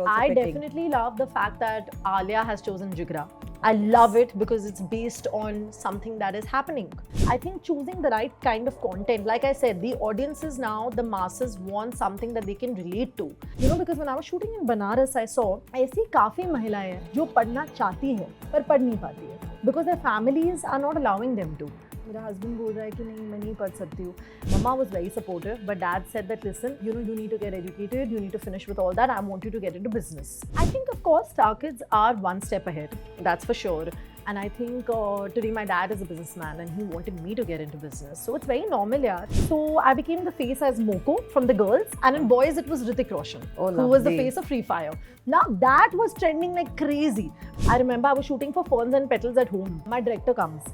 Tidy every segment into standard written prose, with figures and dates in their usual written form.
also I picking? definitely love the fact that Alia has chosen Jigra. I love it because it's based on something that is happening. I think choosing the right kind of content, like I said, the audiences now, the masses want something that they can relate to. You know, because when I was shooting in Banaras, I saw ऐसी काफी महिलाएं हैं जो पढ़ना चाहती है पर पढ़ नहीं पाती है because their families are not allowing them to. मेरा हस्बैंड बोल रहा है कि नहीं मैं नहीं पढ़ सकती हूँ. Mama was very supportive, but Dad said that listen, you know, you need to get educated, you need to finish with all that. I want you to get into business. I think of course Star Kids are one step ahead, that's for sure. And I think today my dad is a businessman and he wanted me to get into business. So it's very normal, yeah. So I became the face as Moko from the girls, and in boys it was Hrithik Roshan, who was the face of Free Fire. Now that was trending like crazy. I remember I was shooting for Ferns and Petals at home. My director comes.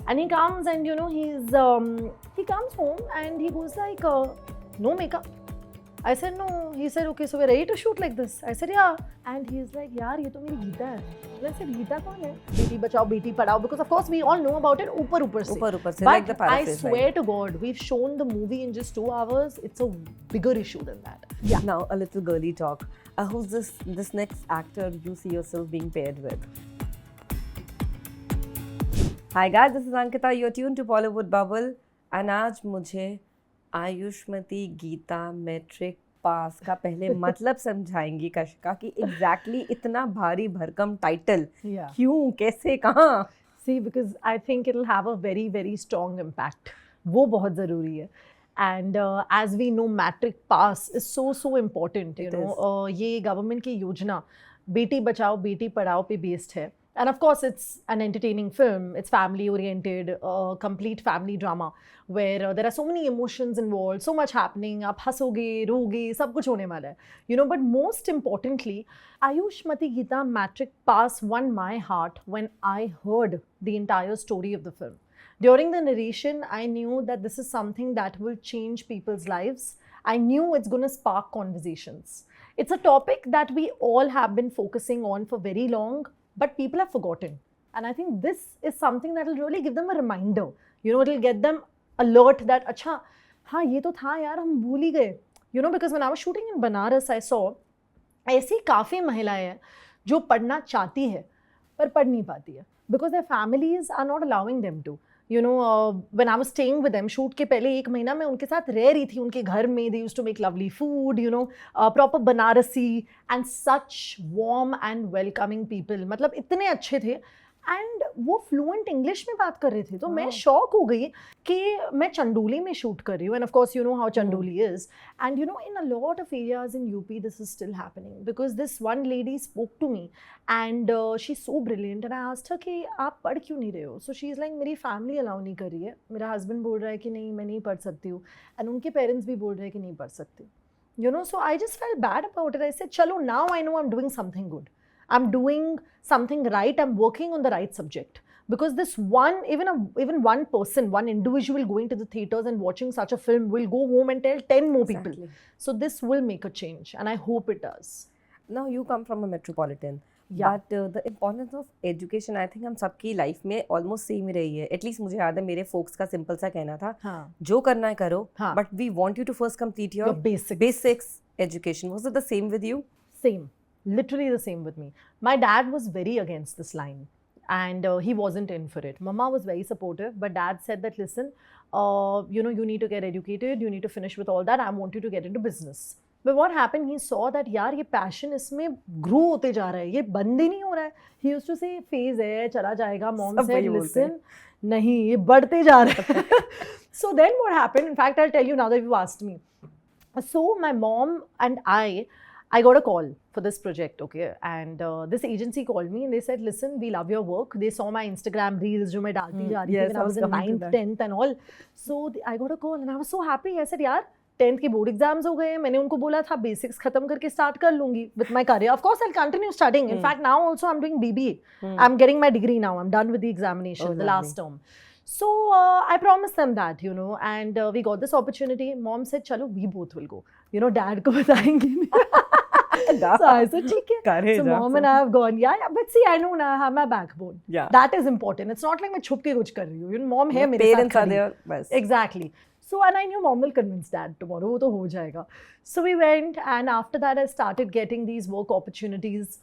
And he comes and you know he comes home and he goes like no makeup. I said no. He said okay, so we're ready to shoot like this. I said yeah. And he's like यार ये तो मेरी गीता है. I said Gita कौन है? Beti Bachao Beti Padhao, because of course we all know about it ऊपर से. But like the I swear to God, we've shown the movie in just 2 hours. It's a bigger issue than that. Yeah. Now a little girly talk. Who's this next actor you see yourself being paired with? Hi guys, this is Ankita. You're tuned to Bollywood Bubble. And आज मुझे Ayushmati Gita matric pass का पहले मतलब समझाएंगी कशिका कि exactly इतना भारी भरकम title क्यों, कैसे, कहाँ? See, because I think it'll have a very, very strong impact. वो बहुत ज़रूरी है. And as we know, matric pass is so important. You know, ये government की योजना बेटी बचाओ बेटी पढ़ाओ पे based है. And of course, it's an entertaining film. It's family-oriented, complete family drama where there are so many emotions involved, so much happening. आप हंसोगे, रोगे, सब कुछ होने वाला है. You know, but most importantly, Ayushmati Geeta Matric Pass won my heart when I heard the entire story of the film. During the narration, I knew that this is something that will change people's lives. I knew it's going to spark conversations. It's a topic that we all have been focusing on for very long, but people have forgotten. And I think this is something that will really give them a reminder. You know, it'll get them alert that, अच्छा, हाँ ये तो था यार, हम भूल ही गए. You know, because when I was shooting in Banaras, I saw ऐसी काफ़ी महिलाएं हैं जो पढ़ना चाहती है पर पढ़ नहीं पाती है because their families are not allowing them to. You know, when I was staying with them, shoot के पहले 1 महीना मैं उनके साथ रह रही थी उनके घर में. They used to make lovely food, you know, proper Banarasi and such warm and welcoming people. मतलब इतने अच्छे थे. एंड वो फ्लुएंट इंग्लिश में बात कर रहे थे, तो मैं शॉक हो गई कि मैं चंडोली में शूट कर रही हूँ. And of course you know how Chandauli is, and you know in a lot of areas in UP this is still happening because this one lady spoke to me and she is so brilliant and I asked her कि आप पढ़ क्यों नहीं रहे हो. So she is like मेरी family allow नहीं कर रही है, मेरा हस्बैंड बोल रहा है कि नहीं मैं नहीं पढ़ सकती हूँ, एंड उनके पेरेंट्स भी बोल रहे हैं कि नहीं पढ़ सकती. You know, so I just felt bad about it. I said, chalo, now I know I'm doing something good. I'm doing something right. I'm working on the right subject. Because this one, even one person, one individual going to the theaters and watching such a film will go home and tell 10 more people. So this will make a change, and I hope it does. Now you come from a metropolitan. Yeah. But the importance of education, I think हम सबकी life में almost same ही रही है. At least मुझे याद है मेरे focus का सिंपल सा कहना था, जो करना है करो, but we want you to first complete your basics education. Was it the same with you? Same, literally the same with me. My dad was very against this line. And he wasn't in for it. Mama was very supportive, but Dad said that listen, you know, you need to get educated, you need to finish with all that. I want you to get into business. But what happened? He saw that यार ये passion इसमें grow होते जा रहा है, ये बंद ही नहीं हो रहा है. He used to say phase है, चला जाएगा. Mom said listen, नहीं ये बढ़ते जा रहा है. So then what happened? In fact, I'll tell you now that you asked me. So my mom and I got a call for this project, okay, and this agency called me and they said, listen, we love your work. They saw my Instagram reels जो मैं डालती जा रही थी when I was in 9th, 10th and all. So I got a call and I was so happy. I said, यार 10th के board exams हो गए. मैंने उनको बोला था बेसिक्स खत्म करके स्टार्ट कर लूंगी with my career. Of course, I'll continue studying. In fact, now also I'm doing BBA. I'm getting my degree now. I'm done with the examination, the last term. So I promised them that, you know, and we got this opportunity. Mom said, chalo, we both will go. You know, dad को बताएंगे नहीं. So I said, ठीक है. So mom and I have gone, yeah, but see, I know now I have my backbone. Yeah. That is important. It's not like मैं छुप के कुछ कर रही हूँ. You know, mom है मेरे साथ. Parents are there, बस. Exactly. So, and I knew mom will convince dad tomorrow, wo to ho jayega. So we went, and after that I started getting these work opportunities.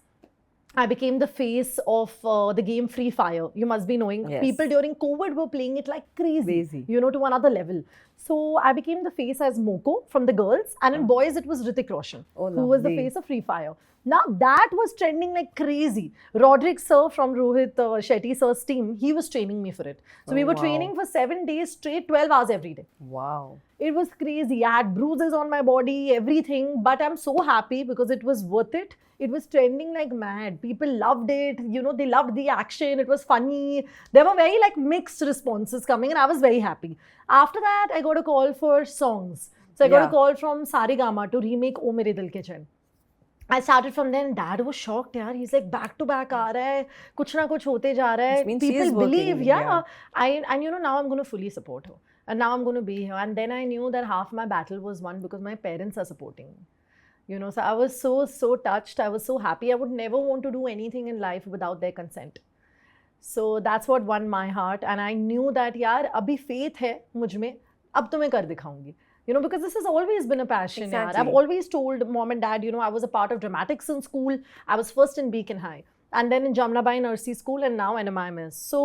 I became the face of the game Free Fire. You must be knowing. Yes. People during COVID were playing it like crazy, Crazy. you know, to another level. So I became the face as Moko from the girls, and in boys it was Hrithik Roshan, Oh, who was the lovely. face of Free Fire. Now that was trending like crazy. Roderick sir from Rohit Shetty sir's team, he was training me for it. So we Oh, were wow. training for 7 days straight, 12 hours every day. Wow. It was crazy. I had bruises on my body, everything, but I'm so happy because it was worth it. It was trending like mad. People loved it. You know, they loved the action. It was funny. There were very like mixed responses coming, and I was very happy. After that, I got a call for songs. So I got Yeah. a call from Saregama to remake O Mere Dil Ke Chain. I started from there, and dad was shocked, yaar. He's like, back to back aa raha hai, kuch na kuch hote ja raha hai. Which means she is People working, believe, yeah. and you know, now I'm going to fully support her. And now I'm going to be here. And then I knew that half my battle was won because my parents are supporting me. You know, so I was so touched. I was so happy. I would never want to do anything in life without their consent. So that's what won my heart. And I knew that, yaar, abhi faith hai mujh mein, ab to main kar dikhaungi. You know, because this has always been a passion. Yaar. I've Exactly. always told mom and dad, you know, I was a part of dramatics in school. I was first in Beacon High, and then in Jamnabai Nursery School, and now NMIMS. So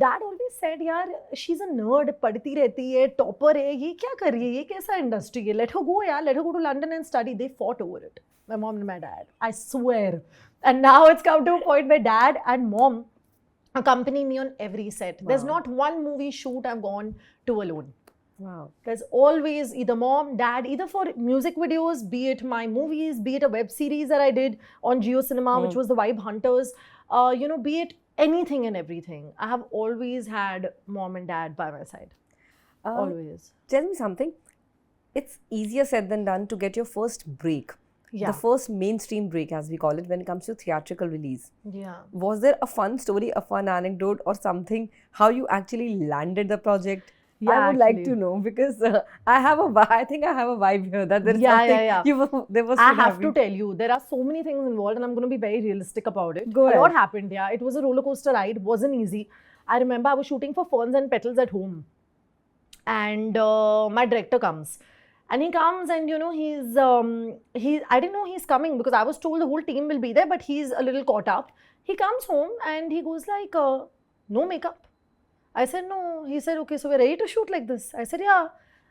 dad always said, yaar, she's a nerd, padti rehti hai, topper hai, ye kya kar rahi hai, ye kaisa industry hai, let her go, yaar, let her go to London and study. They fought over it, my mom and my dad, I swear. And now it's come to a point where dad and mom accompany me on every set. There's Wow. not one movie shoot I've gone to alone. Wow. There's always either mom, dad, either for music videos, be it my movies, be it a web series that I did on Geo Cinema, which was The Vibe Hunters, you know, be it anything and everything. I have always had mom and dad by my side. Always. Tell me something. It's easier said than done to get your first break. Yeah. The first mainstream break, as we call it, when it comes to theatrical release. Yeah. Was there a fun story, a fun anecdote, or something, how you actually landed the project? I Yeah, would like actually. to know, because I think I have a vibe here that there's Yeah, something yeah, yeah. there was. I have to tell you, there are so many things involved, and I'm going to be very realistic about it. Go A lot ahead. happened, yeah. It was a roller coaster ride, wasn't easy. I remember I was shooting for Ferns and Petals at home, and my director comes. And he comes, and you know, I didn't know he's coming because I was told the whole team will be there, but he's a little caught up. He comes home and he goes like, no makeup. I said, no. He said, okay, so we're ready to shoot like this. I said, yeah.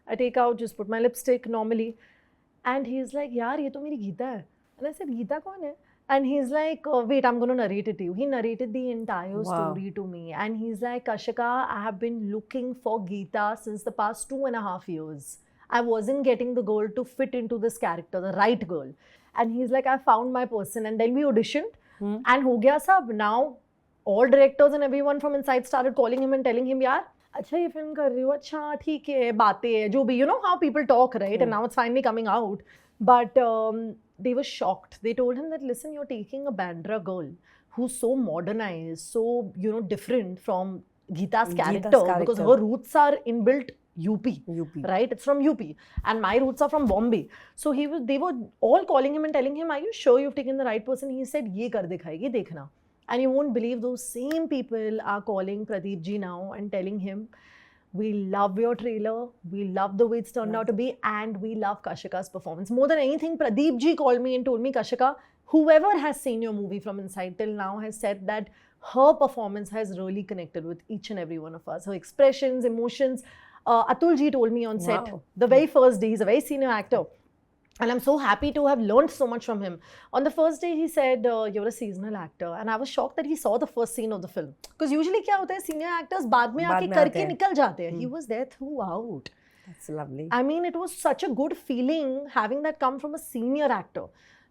I take out, just put my lipstick normally. And he's like, yaar, ye to meri Geeta hai. And I said, Geeta kaun hai? And he's like, wait, I'm going to narrate it to you. He narrated the entire Wow. story to me. And he's like, Kashika, I have been looking for Geeta since the past 2.5 years. I wasn't getting the girl to fit into this character, the right girl. And he's like, I found my person. And then we auditioned. And ho gaya sab. Now, all directors and everyone from inside started calling him and telling him, yaar, अच्छा ये film कर रही हो, अच्छा ठीक है, बातें हैं, जो भी, you know how people talk, right? And now it's finally coming out. But they were shocked. They told him that, listen, you're taking a Bandra girl who's so modernized, so, you know, different from Geeta's character, because her roots are inbuilt UP, right? It's from UP, and my roots are from Bombay. So they were all calling him and telling him, are you sure you've taken the right person? He said, ye kar dikhayegi, dekhna. And you won't believe those same people are calling Pradeep ji now and telling him, we love your trailer, we love the way it's turned out to be, and we love Kashika's performance. More than anything, Pradeep ji called me and told me, Kashika, whoever has seen your movie from inside till now has said that her performance has really connected with each and every one of us. Her expressions, emotions. Atul ji told me on set, the very first day, he's a very senior actor. And I'm so happy to have learned so much from him. On the first day, he said, you're a seasonal actor. And I was shocked that he saw the first scene of the film. Because usually kya hota hai, senior actors baad mein aake karke nikal jate hai. He was there throughout. That's lovely. I mean, it was such a good feeling having that come from a senior actor.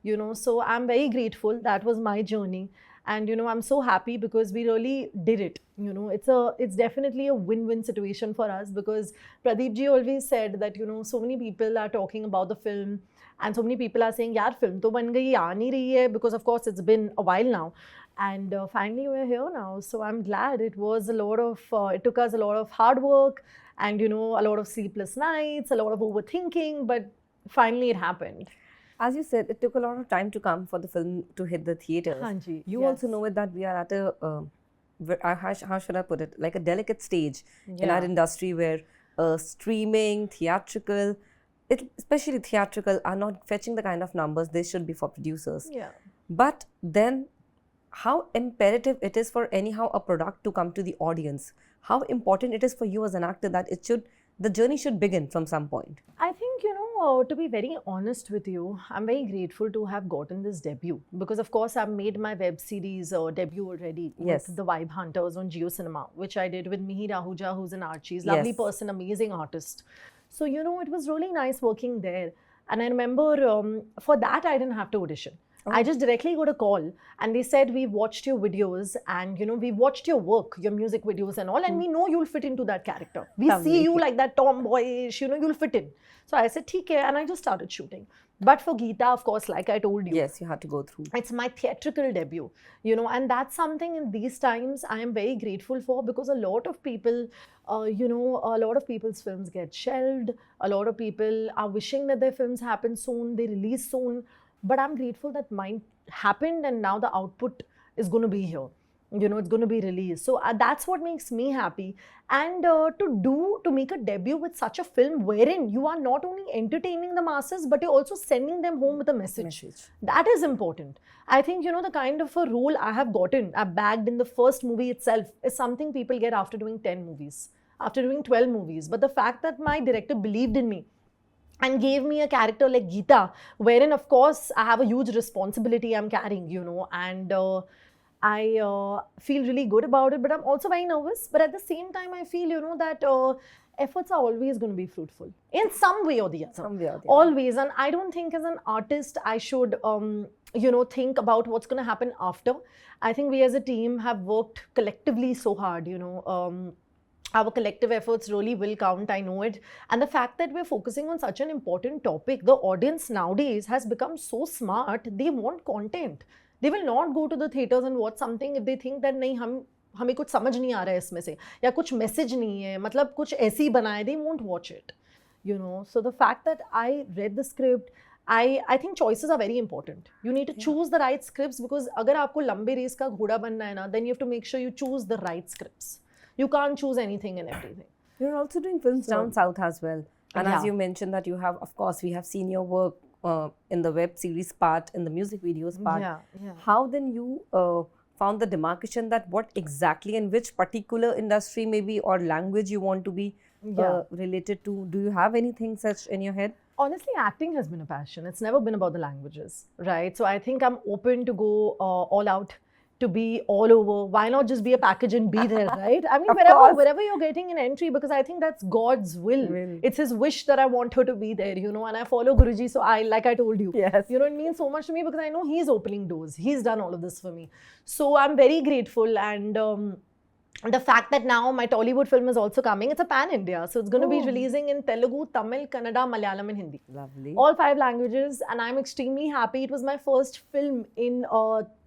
You know, so I'm very grateful. That was my journey. And, you know, I'm so happy because we really did it. You know, it's definitely a win-win situation for us, because Pradeep ji always said that, you know, so many people are talking about the film and so many people are saying, yaar, film to ban gayi, aa nahi rahi hai, because of course it's been a while now. And finally we're here now. So I'm glad. It was a lot of, it took us a lot of hard work and, you know, a lot of sleepless nights, a lot of overthinking, but finally it happened. As you said, it took a lot of time to come for the film to hit the theatres. Hanji, You also know it that we are at a, how should I put it, like a delicate stage in our industry where streaming, theatrical, especially theatrical, are not fetching the kind of numbers they should be for producers. Yeah. But then, how imperative it is for anyhow a product to come to the audience. How important it is for you as an actor that the journey should begin from some point. I think, to be very honest with you, I'm very grateful to have gotten this debut because, of course, I've made my web series debut already Yes. with The Vibe Hunters on Jio Cinema, which I did with Mihir Ahuja, who's an Archie's lovely Yes. person, amazing artist. So, it was really nice working there. And I remember for that, I didn't have to audition. I just directly got a call and they said, we've watched your videos and, we've watched your work, your music videos and all, and we know you'll fit into that character. We see you like that tomboyish, you'll fit in. So I said, theek hai, and I just started shooting. But for Geeta, of course, like I told you, Yes, you had to go through. it's my theatrical debut, and that's something in these times I am very grateful for because a lot of people, a lot of people's films get shelved. A lot of people are wishing that their films happen soon, they release soon. But I'm grateful that mine happened and now the output is going to be here. It's going to be released. So that's what makes me happy. And to make a debut with such a film wherein you are not only entertaining the masses, but you're also sending them home with a message. That is important. I think, the kind of a role I have gotten, I bagged in the first movie itself is something people get after doing 10 movies, after doing 12 movies. But the fact that my director believed in me and gave me a character like Geeta, wherein, of course, I have a huge responsibility I'm carrying, and I feel really good about it, but I'm also very nervous. But at the same time, I feel, that efforts are always going to be fruitful in some way or the other. Some way or the other. Always. And I don't think as an artist, I should, think about what's going to happen after. I think we as a team have worked collectively so hard, our collective efforts really will count, I know it. And the fact that we're focusing on such an important topic, the audience nowadays has become so smart, they want content. They will not go to the theatres and watch something if they think that nahi, हमें कुछ समझ नहीं आ रहा है इसमें से या कुछ मैसेज नहीं है मतलब कुछ ऐसे ही बनाए they won't watch it, So the fact that I read the script, I think choices are very important. You need to choose the right scripts because अगर आपको लंबे रेस का घोड़ा बनना है ना, then you have to make sure you choose the right scripts. You can't choose anything and everything. You're also doing films down south as well. And as you mentioned that you have, of course, we have seen your work in the web series part, in the music videos part. Yeah. How then you found the demarcation that what exactly in which particular industry maybe or language you want to be related to? Do you have anything such in your head? Honestly, acting has been a passion. It's never been about the languages, right? So I think I'm open to go all out, to be all over. Why not just be a package and be there, right? I mean, wherever you're getting an entry, because I think that's God's will. It's His wish that I want her to be there, and I follow Guruji. So like I told you, yes, it means so much to me because I know He's opening doors. He's done all of this for me. So I'm very grateful. And the fact that now my Tollywood film is also coming, it's a pan-India. So it's going to be releasing in Telugu, Tamil, Kannada, Malayalam and Hindi. Lovely. All 5 languages, and I'm extremely happy. It was my first film in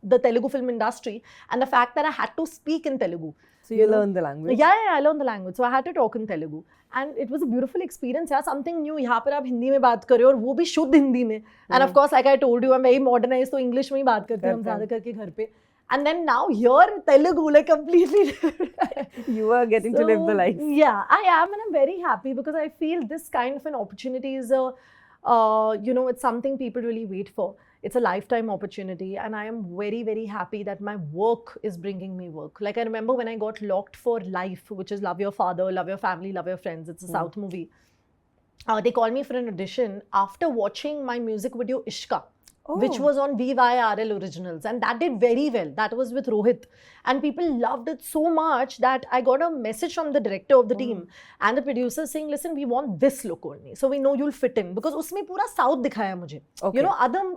the Telugu film industry, and the fact that I had to speak in Telugu. So you learned the language? Yeah, I learned the language. So I had to talk in Telugu. And it was a beautiful experience. Yeah, something new. यहाँ पर आप हिंदी में बात कर रहे हो और वो भी शुद्ध हिंदी में. And of course, like I told you, I'm very modernized, so English में ही बात करते हैं हम ज़्यादा करके घर पे. And then now here, Telugu, like completely different. You are getting to live the life. Yeah, I am, and I'm very happy because I feel this kind of an opportunity is it's something people really wait for. It's a lifetime opportunity, and I am very, very happy that my work is bringing me work. Like I remember when I got Locked for Life, which is Love Your Father, Love Your Family, Love Your Friends. It's a South movie. They called me for an audition after watching my music video Ishka. Which was on VYRL Originals, and that did very well. That was with Rohit, and people loved it so much that I got a message from the director of the team and the producer saying, "Listen, we want this look only, so we know you'll fit in because उसमें पूरा South दिखाया मुझे.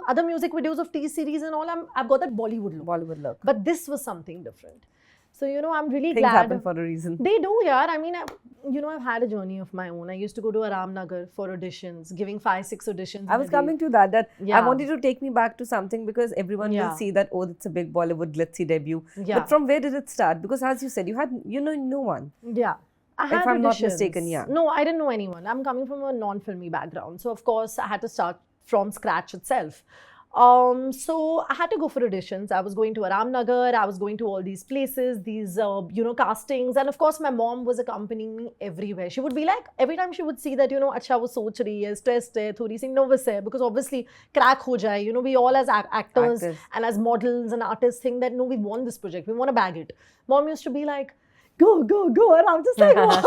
Other music videos of T series and all, I've got that Bollywood look. But this was something different. So, I'm really glad. Things happen for a reason. They do, yeah. I mean, I've had a journey of my own. I used to go to Aram Nagar for auditions, giving 5-6 auditions. I was coming to that I wanted to take me back to something because everyone will see that, it's a big Bollywood glitzy debut. Yeah. But from where did it start? Because as you said, you had, no one. Yeah. I had if I'm auditions. not mistaken, yeah. No, I didn't know anyone. I'm coming from a non-filmy background. So, of course, I had to start from scratch itself. So I had to go for auditions. I was going to Aramnagar, I was going to all these places, these, castings. And of course, my mom was accompanying me everywhere. She would be like, every time she would see that, acha, wo soch rahi hai, stressed hai, thodi si nervous hai, because obviously, crack ho jaye. We all as actors and as models and artists think that, no, we want this project, we want to bag it. Mom used to be like, go, go, go. And I'm just like, wow.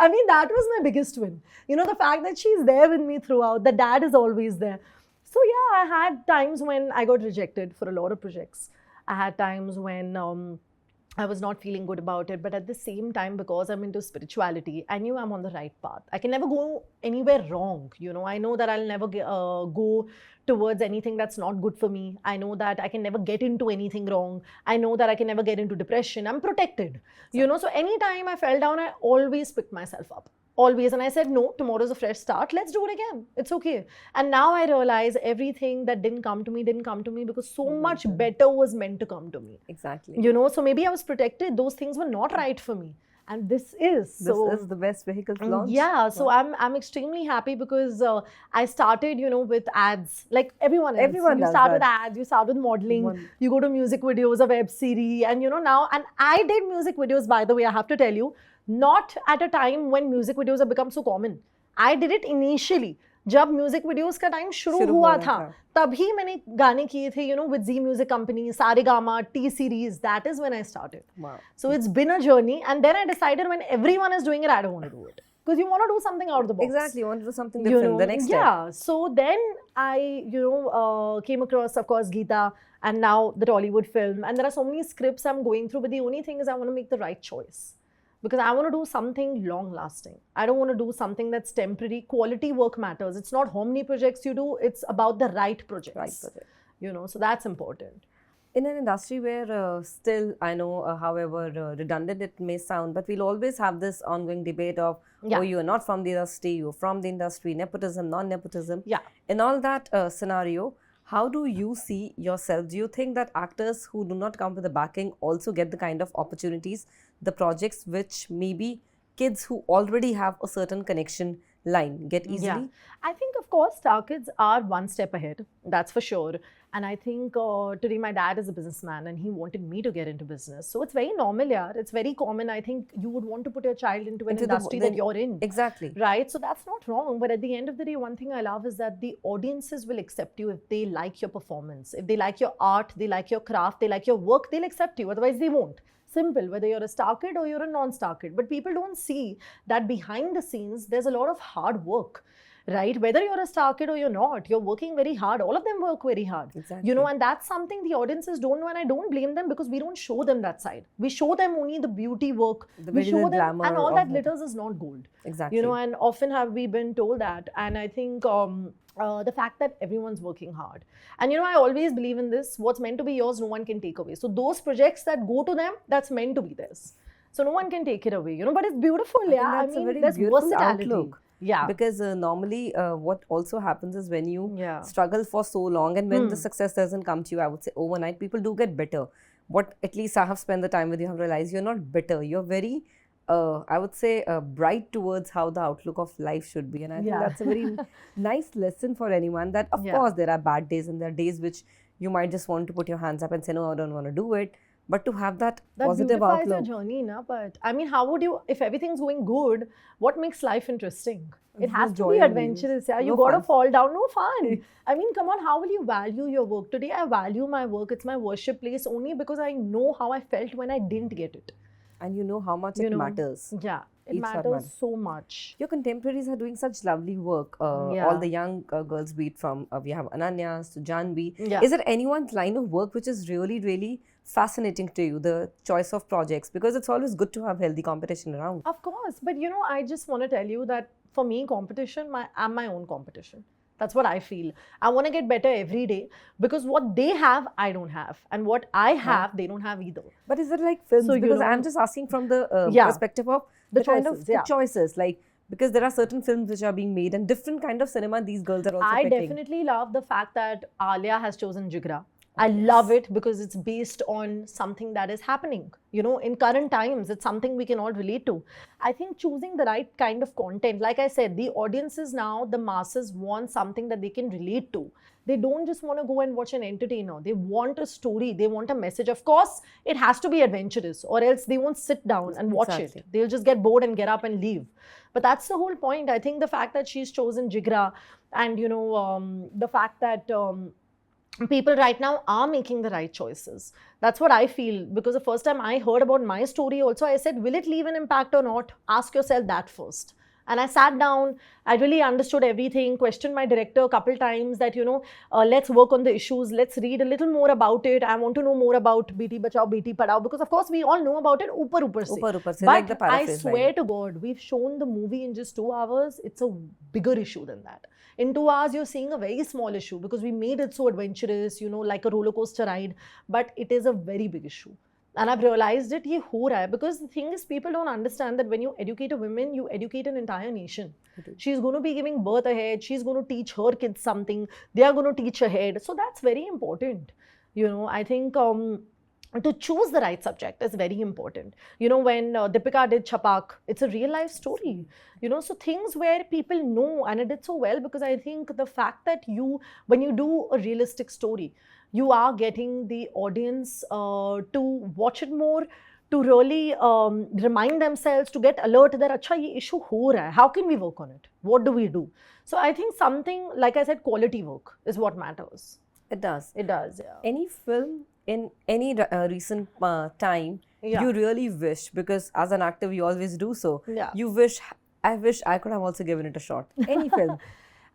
I mean, that was my biggest win. The fact that she's there with me throughout, the dad is always there. So yeah, I had times when I got rejected for a lot of projects. I had times when I was not feeling good about it. But at the same time, because I'm into spirituality, I knew I'm on the right path. I can never go anywhere wrong. I know that I'll never go towards anything that's not good for me. I know that I can never get into anything wrong. I know that I can never get into depression. I'm protected. So anytime I fell down, I always picked myself up. Always. And I said, no, tomorrow's a fresh start. Let's do it again. It's okay. And now I realize everything that didn't come to me because so much better was meant to come to me. Exactly. So maybe I was protected. Those things were not right for me. And this is the best vehicle to launch. Yeah, so I'm extremely happy because I started, with ads, like everyone else. Everyone you does start that. with ads, you start with modeling, you go to music videos, a web series, and now, and I did music videos, by the way, I have to tell you, not at a time when music videos have become so common. I did it initially. जब music videos का time शुरू हुआ था तभी मैंने गाने किए थे with Zee Music Company, Saregama, T Series. That is when I started. Wow. So it's been a journey, and then I decided when everyone is doing it, I don't want to do it, because you want to do something out of the box. Exactly, you want to do something different. The next step. Yeah. So then I came across, of course, Geeta, and now the Tollywood film, and there are so many scripts I'm going through, but the only thing is I want to make the right choice. Because I want to do something long lasting. I don't want to do something that's temporary. Quality work matters. It's not how many projects you do, it's about the right projects. Right project. So that's important. In an industry where still, I know, however redundant it may sound, but we'll always have this ongoing debate of, oh, you're not from the industry, you're from the industry, nepotism, non-nepotism. Yeah. In all that scenario, how do you see yourself? Do you think that actors who do not come with the backing also get the kind of opportunities, the projects which maybe kids who already have a certain connection line get easily? Yeah. I think, of course, star kids are one step ahead. That's for sure. And I think today my dad is a businessman and he wanted me to get into business. So it's very normal, yeah. It's very common. I think you would want to put your child into an industry that you're in. Exactly. Right? So that's not wrong. But at the end of the day, one thing I love is that the audiences will accept you if they like your performance. If they like your art, they like your craft, they like your work, they'll accept you. Otherwise, they won't. Simple, whether you're a star kid or you're a non-star kid. But people don't see that behind the scenes, there's a lot of hard work. Right? Whether you're a star kid or you're not, you're working very hard. All of them work very hard. Exactly. And that's something the audiences don't know, and I don't blame them because we don't show them that side. We show them only the beauty work. We show them, and all that glitters is not gold. Exactly. And often have we been told that. And I think the fact that everyone's working hard. And I always believe in this, what's meant to be yours, no one can take away. So those projects that go to them, that's meant to be theirs. So no one can take it away, but it's beautiful, I mean, there's versatility. Outlook. Yeah. Because normally what also happens is when you struggle for so long and when the success doesn't come to you, I would say overnight, people do get bitter. What at least I have spent the time with you, have realized you're not bitter. You're very, I would say, bright towards how the outlook of life should be. And I think that's a very nice lesson for anyone that, of course, there are bad days and there are days which you might just want to put your hands up and say, no, I don't want to do it. But to have that positive outlook. That beautifies your journey, na? But I mean, how would you, if everything's going good, what makes life interesting? It has to be adventurous. Yeah, you gotta fall down. No fun. I mean, come on, how will you value your work? Today, I value my work. It's my worship place only because I know how I felt when I didn't get it. And you know how much it matters. Yeah, it matters so much. Your contemporaries are doing such lovely work. All the young girls, be it from, we have Ananyas to Janvi. Yeah. Is there anyone's line of work which is really, really fascinating to you, the choice of projects? Because it's always good to have healthy competition around. Of course. But I just want to tell you that for me, competition, I'm my own competition. That's what I feel. I want to get better every day because what they have, I don't have. And what I have, they don't have either. But is it like films? So, because I'm just asking from the perspective of the choices, kind of the choices. Like, because there are certain films which are being made and different kind of cinema these girls are also picking. I definitely love the fact that Alia has chosen Jigra. I love it because it's based on something that is happening. In current times, it's something we can all relate to. I think choosing the right kind of content, like I said, the audiences now, the masses want something that they can relate to. They don't just want to go and watch an entertainer. They want a story. They want a message. Of course, it has to be adventurous, or else they won't sit down and watch Exactly. it. They'll just get bored and get up and leave. But that's the whole point. I think the fact that she's chosen Jigra, and the fact that people right now are making the right choices. That's what I feel, because the first time I heard about my story also, I said, will it leave an impact or not? Ask yourself that first. And I sat down, I really understood everything, questioned my director a couple times that, let's work on the issues, let's read a little more about it. I want to know more about Beti Bachao, Beti Padhao, because of course we all know about it, upar se. Upar se, But like the I paraphrase swear line. to God, we've shown the movie in just 2 hours. It's a bigger issue than that. In 2 hours, you're seeing a very small issue because we made it so adventurous, like a roller coaster ride. But it is a very big issue. And I've realized it, ye ho raha hai. Because the thing is, people don't understand that when you educate a woman, you educate an entire nation. She's going to be giving birth ahead. She's going to teach her kids something. They are going to teach ahead. So that's very important. I think to choose the right subject is very important. When Deepika did Chapak, it's a real life story. So things where people know, and it did so well, because I think the fact that when you do a realistic story, you are getting the audience to watch it more, to really remind themselves, to get alert that acha ye issue ho raha hai, how can we work on it, what do we do? So I think something, like I said, quality work is what matters. It does. It does, yeah. Any film in any recent time Yeah. you really wish, because as an actor we always do so, Yeah. I wish I could have also given it a shot. Any film.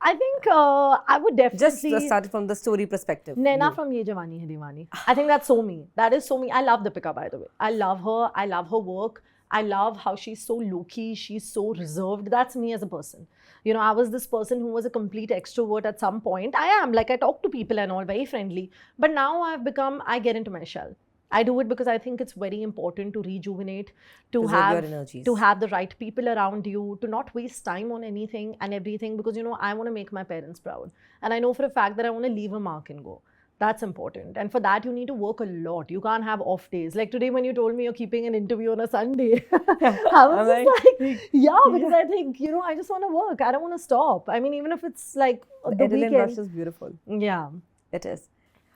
I think I would Just definitely started from the story perspective. Naina You. from Ye Jawani Hai Diwani. I think that's so me. That is so me. I love Deepika, by the way. I love her. I love her work. I love how she's so low-key. She's so reserved. That's me as a person. I was this person who was a complete extrovert at some point. I am. Like, I talk to people and all, very friendly. But now I get into my shell. I do it because I think it's very important to rejuvenate, to Preserve your energies. have the right people around you, to not waste time on anything and everything, because I want to make my parents proud, and I know for a fact that I want to leave a mark and go. That's important, and for that you need to work a lot. You can't have off days. Like today, when you told me you're keeping an interview on a Sunday, I was I'm just like, yeah, because I think I just want to work. I don't want to stop. I mean, even if it's like the Adrenaline rush weekend. is beautiful. Yeah. It is.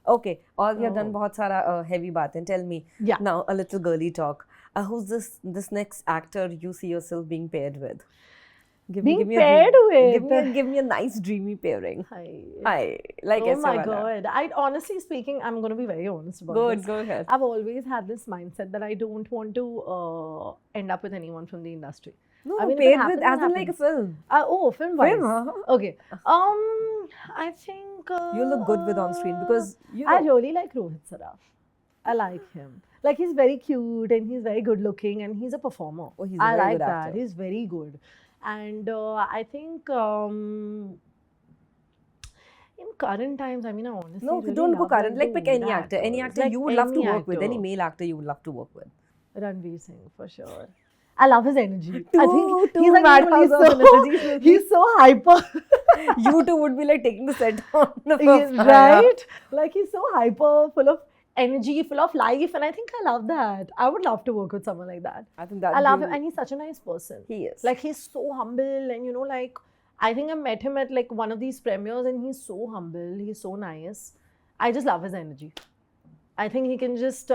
Okay, all we have done Oh. बहुत सारा heavy baatein. Tell me Yeah. now a little girly talk. Who's this next actor you see yourself being paired with? Being paired with? Give me a nice dreamy pairing. Hi. Like Oh aise my wala. God. Honestly speaking, I'm going to be very honest about this. Go ahead. I've always had this mindset that I don't want to end up with anyone from the industry. No, I mean, if it paired happens, with it as in like a happens. film. Film wise. Film, huh? Okay. I think You look good with on screen because I really like Rohit Saraf. I like him. Like, he's very cute and he's very good looking and he's a performer. Oh, he's a I very like good that. actor. He's very good. And I think in current times, I mean, I honestly No, really don't go love, current. like, Like pick the any older actor. Any actors. actor Like, you would love to any work with. Any actor. male actor you would love to work with. Ranveer Singh, for sure. I love his energy. I Two think he's like, madhouse of energies. he's so hyper. You two would be like taking the set on. Right? Like, he's so hyper, full of energy, full of life, and I think I love that. I would love to work with someone like that. I think that I love him, and he's such a nice person. He is. Like, he's so humble, and like, I think I met him at like one of these premieres, and he's so humble, he's so nice. I just love his energy. I think he can just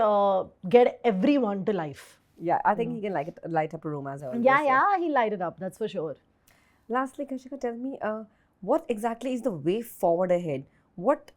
get everyone to life. Yeah, I think he can light up a room as I always Yeah, say. yeah, he light it up, that's for sure. Lastly, Kashika, tell me, what exactly is the way forward ahead? What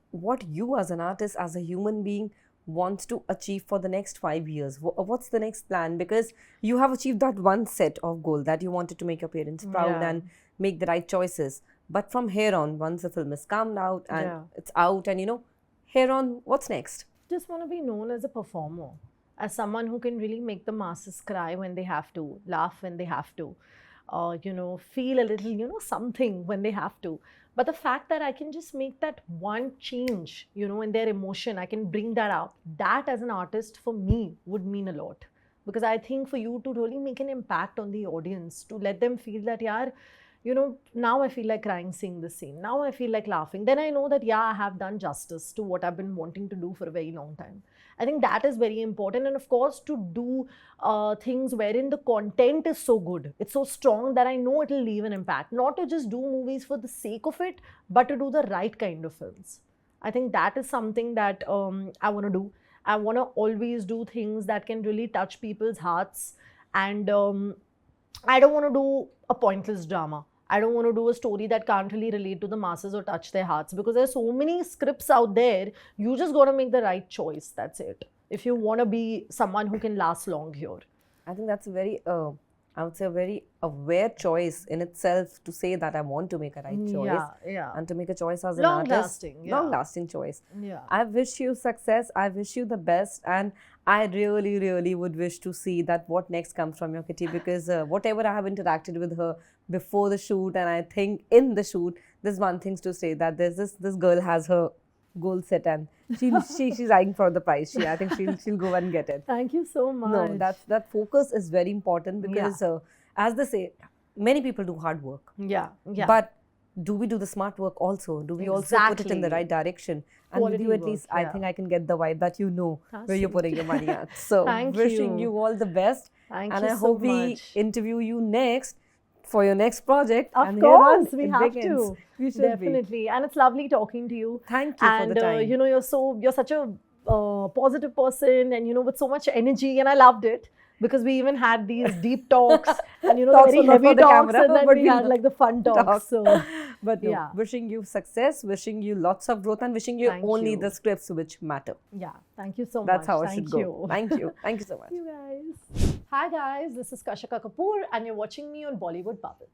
you as an artist, as a human being, wants to achieve for the next 5 years? What's the next plan? Because you have achieved that one set of goal that you wanted to make your parents proud Yeah. and make the right choices. But from here on, once the film is calmed out and Yeah. it's out, and here on, what's next? Just want to be known as a performer, as someone who can really make the masses cry when they have to, laugh when they have to, feel a little, something when they have to. But the fact that I can just make that one change, in their emotion, I can bring that out. That as an artist for me would mean a lot. Because I think for you to really make an impact on the audience, to let them feel that, yaar, now I feel like crying seeing this scene. Now I feel like laughing. Then I know that, yeah, I have done justice to what I've been wanting to do for a very long time. I think that is very important. And of course, to do things wherein the content is so good, it's so strong that I know it will leave an impact. Not to just do movies for the sake of it, but to do the right kind of films. I think that is something that I want to do. I want to always do things that can really touch people's hearts. And I don't want to do a pointless drama. I don't want to do a story that can't really relate to the masses or touch their hearts, because there's so many scripts out there. You just got to make the right choice. That's it. If you want to be someone who can last long here. I think that's a very, I would say, a very aware choice in itself to say that I want to make a right choice. Yeah. And to make a choice as an Long artist. lasting, yeah. Long lasting choice. Yeah. I wish you success. I wish you the best. And I really, really would wish to see that what next comes from your kitty, because whatever I have interacted with her before the shoot, and I think in the shoot, there's one thing to say, that there's this girl has her goal set, and she's eyeing for the prize. I think she'll go and get it. Thank you so much. No, that focus is very important, because as they say, many people do hard work. Yeah. But do we do the smart work also? Do we also put it in the right direction? And Quality with you, at work, least, I think I can get the vibe that you know where you're sweet. putting your money at. So, Thank wishing you. you all the best. Thank And you I so hope we much. interview you next for your next project. Of and course, here on, we it have begins. to. We should Definitely. And it's lovely talking to you. Thank you for the time. You know, you're such a positive person, and with so much energy, and I loved it. Because we even had these deep talks, and the Talks very were not for heavy the talks, camera, and then but we we had like the fun talks. talks. So, But no, yeah. wishing you success, wishing you lots of growth, and wishing you Thank only you. the scripts which matter. yeah, thank you so That's much. how it Thank should go. you. Thank you. Thank you so much. You guys. Hi guys, this is Kashika Kapoor, and you're watching me on Bollywood Bubble.